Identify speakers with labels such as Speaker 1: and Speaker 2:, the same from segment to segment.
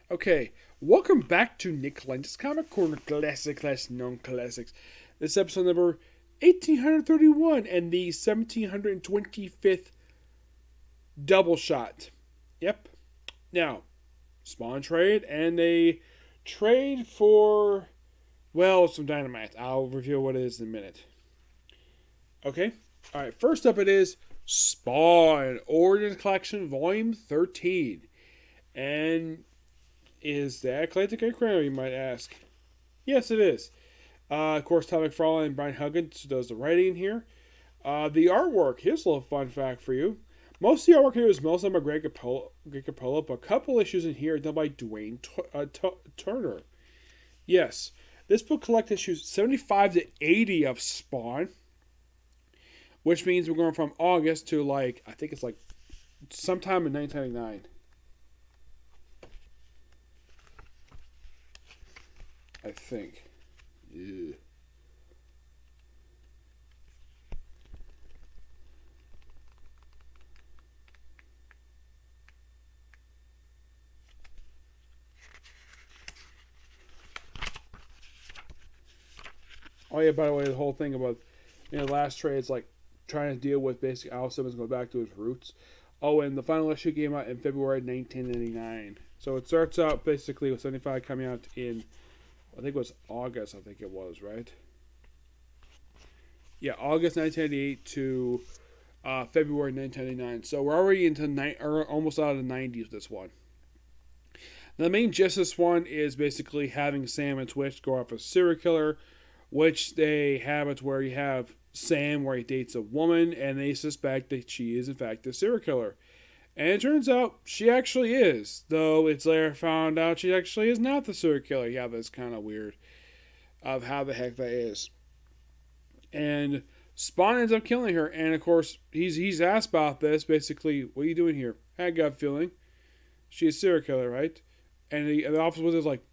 Speaker 1: Okay, welcome back to Nick Lenz's Comic Corner Classic Non-Classics. This is episode number 1831 and the 1725th Doubleshot. Yep. Now, Spawn trade, and they trade for, well, some dynamite. I'll reveal what it is in a minute. Okay? Alright, first up it is Spawn Origins Collection Volume 13. And is that Clayton Cranberry, you might ask? Yes, it is. Of course, Tom McFarlane and Brian Huggins does the writing here. The artwork, here's a little fun fact for you. Most of the artwork here is mostly by Greg Capullo, but a couple issues in here are done by Dwayne Turner. Yes, this book collects issues 75 to 80 of Spawn, which means we're going from August to I think it's sometime in 1999. I think. Yeah. Oh yeah, by the way, the whole thing about the last trade is trying to deal with basically Al Simmons going back to his roots. Oh, and the final issue came out in February 1999. So it starts out basically with 75 coming out in, I think it was August, right? Yeah, August 1998 to February 1999. So we're already into almost out of the 90s with this one. The main gist of this one is basically having Sam and Twitch go off a serial killer, which they have it where you have Sam where he dates a woman and they suspect that she is in fact the serial killer. And it turns out she actually is, though it's later found out she actually is not the serial killer. Yeah, that's kind of weird of how the heck that is. And Spawn ends up killing her, and of course he's asked about this. Basically, what are you doing here? I had a gut feeling she's a serial killer, right? And the officer was like,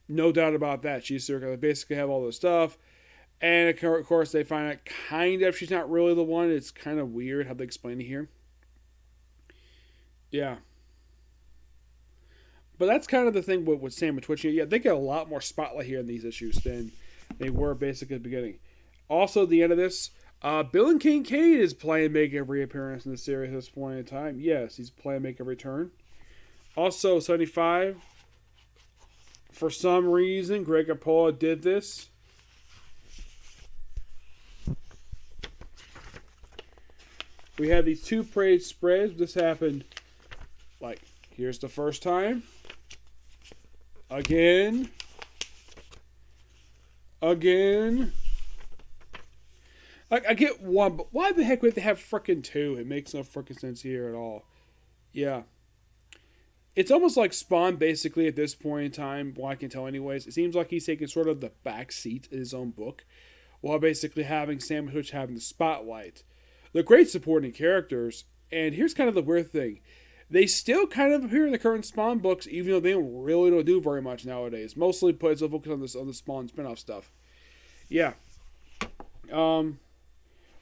Speaker 1: no doubt about that, she's a serial killer. They basically have all this stuff, and of course they find out kind of she's not really the one. It's kind of weird how they explain it here. Yeah. But that's kind of the thing with Sam and Twitch. Yeah, they get a lot more spotlight here in these issues than they were basically at the beginning. Also, at the end of this, Bill and Kincaid is planning to make a reappearance in the series at this point in time. Yes, he's planning to make a return. Also, 75. For some reason, Greg Capullo did this. We have these two parade spreads. This happened, here's the first time. Again. I get one, but why the heck would they have frickin' two? It makes no frickin' sense here at all. Yeah. It's almost like Spawn, basically, at this point in time, well, I can tell anyways, it seems like he's taking sort of the back seat in his own book, while basically having Sam and Twitch having the spotlight. They're great supporting characters, and here's kind of the weird thing. They still kind of appear in the current Spawn books, even though they don't do very much nowadays. Mostly puts a focus on the Spawn spin-off stuff. Yeah. And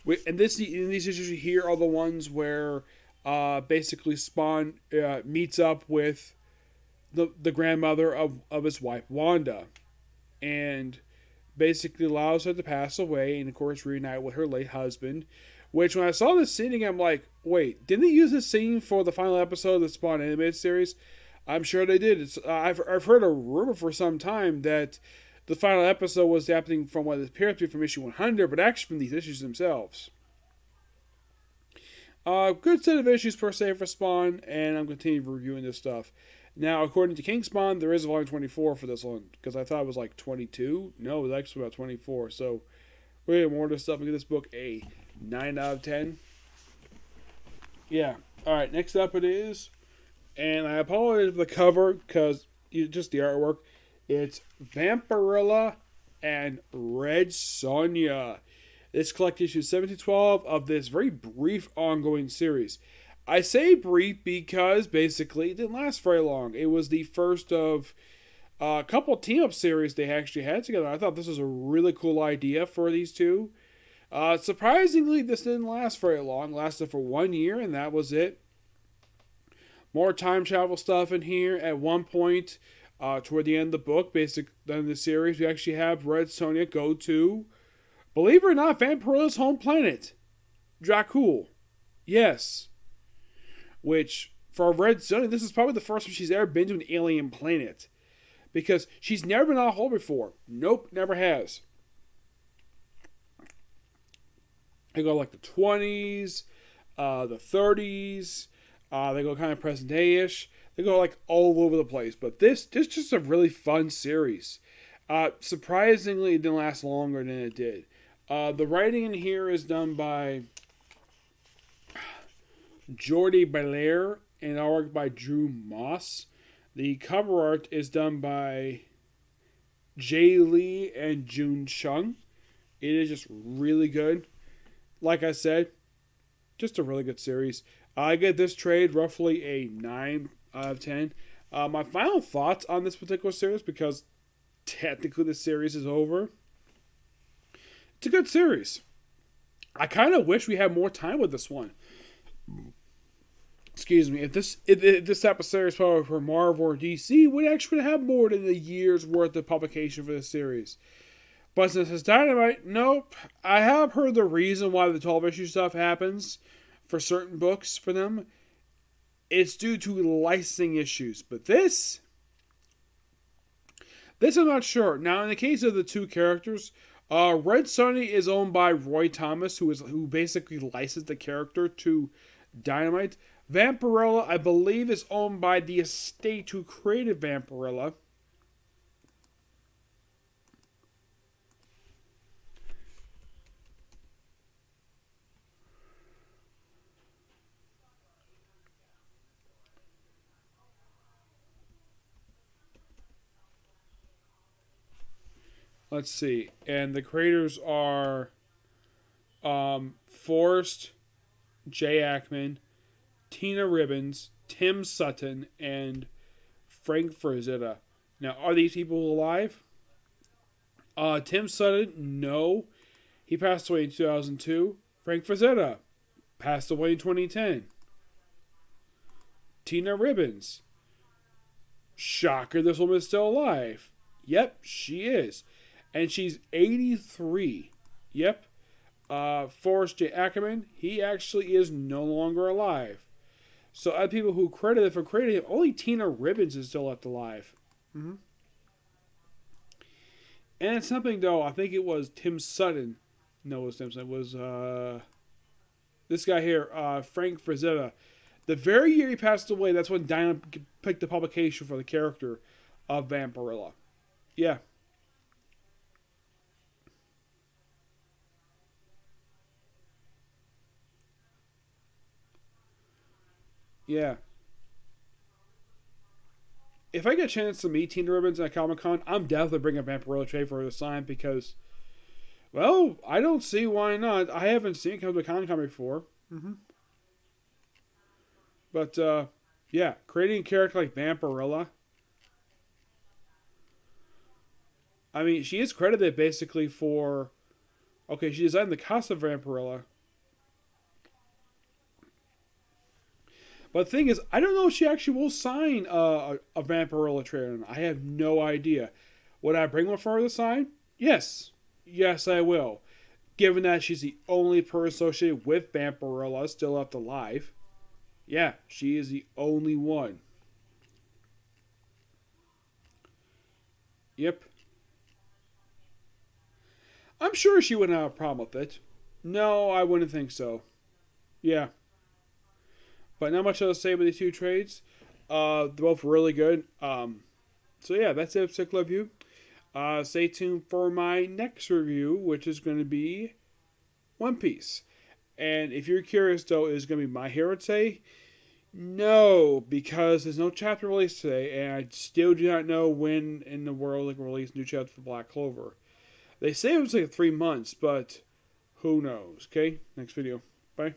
Speaker 1: these issues here are the ones where basically Spawn meets up with the grandmother of his wife, Wanda. And basically allows her to pass away and, of course, reunite with her late husband. Which, when I saw this scene, I'm like, wait, didn't they use this scene for the final episode of the Spawn animated series? I'm sure they did. I've heard a rumor for some time that the final episode was adapting from what appeared to be from issue 100, but actually from these issues themselves. Good set of issues per se for Spawn, and I'm continuing reviewing this stuff. Now, according to King Spawn, there is a volume 24 for this one, because I thought it was 22. No, it was actually about 24, so we're going to get more of this stuff and give this book a 9 out of 10. Yeah. Alright, next up it is, and I apologize for the cover, because just the artwork, it's Vampirella and Red Sonja. This collects issue 7 to 12 of this very brief ongoing series. I say brief because basically it didn't last very long. It was the first of a couple team-up series they actually had together. I thought this was a really cool idea for these two. Surprisingly, this didn't last very long. It lasted for 1 year, and that was it. More time travel stuff in here. At one point, toward the end of the book, basically in the series, we actually have Red Sonja go to, believe it or not, Vampirella's home planet, Dracul. Yes. Which, for Red Sonja, this is probably the first time she's ever been to an alien planet. Because she's never been on a hole before. Nope, never has. They go like the 20s, the 30s. They go kind of present day-ish. They go like all over the place. But this just a really fun series. Surprisingly, it didn't last longer than it did. The writing in here is done by Jordi Belair and art by Drew Moss. The cover art is done by Jay Lee and Jun Chung. It is just really good. Like I said, just a really good series. I get this trade roughly a 9 out of 10. My final thoughts on this particular series, because technically the series is over. It's a good series. I kind of wish we had more time with this one. Excuse me. If this type of series for Marvel or DC, we'd actually have more than a year's worth of publication for this series. But since it's Dynamite, nope. I have heard the reason why the 12-issue stuff happens for certain books for them. It's due to licensing issues. But this I'm not sure. Now, in the case of the two characters, Red Sonja is owned by Roy Thomas, who basically licensed the character to Dynamite. Vampirella, I believe, is owned by the estate who created Vampirella. Let's see. And the creators are Forrest J. Ackman, Tina Ribbons, Tim Sutton, and Frank Frazetta. Now, are these people alive? Tim Sutton, no. He passed away in 2002. Frank Frazetta passed away in 2010. Tina Ribbons. Shocker, this woman is still alive. Yep, she is. And she's 83. Yep. Forrest J. Ackerman, he actually is no longer alive. So, other people who credited for creating him, only Tina Ribbons is still left alive. Mm-hmm. And it's something, though, I think it was Tim Sutton. No, it was Tim Sutton. It was this guy here, Frank Frazetta. The very year he passed away, that's when Diana picked the publication for the character of Vampirella. Yeah. Yeah. If I get a chance to meet Tina Ribbons at Comic-Con, I'm definitely bringing a Vampirella trade for her to sign because, well, I don't see why not. I haven't seen it come to a Comic-Con before. Mm-hmm. But, yeah, creating a character like Vampirella. I mean, she is credited basically for, okay, she designed the costume of Vampirella. But the thing is, I don't know if she actually will sign a Vampirella trailer. I have no idea. Would I bring one for her to sign? Yes. Yes, I will. Given that she's the only person associated with Vampirella still left alive. Yeah, she is the only one. Yep. I'm sure she wouldn't have a problem with it. No, I wouldn't think so. Yeah. But not much else to say about these two trades. They're both really good. So yeah, that's it, particular review. Stay tuned for my next review, which is going to be One Piece. And if you're curious, though, is it going to be My Hero today? No, because there's no chapter released today, and I still do not know when in the world they can release new chapter for Black Clover. They say it was like 3 months, but who knows? Okay, next video. Bye.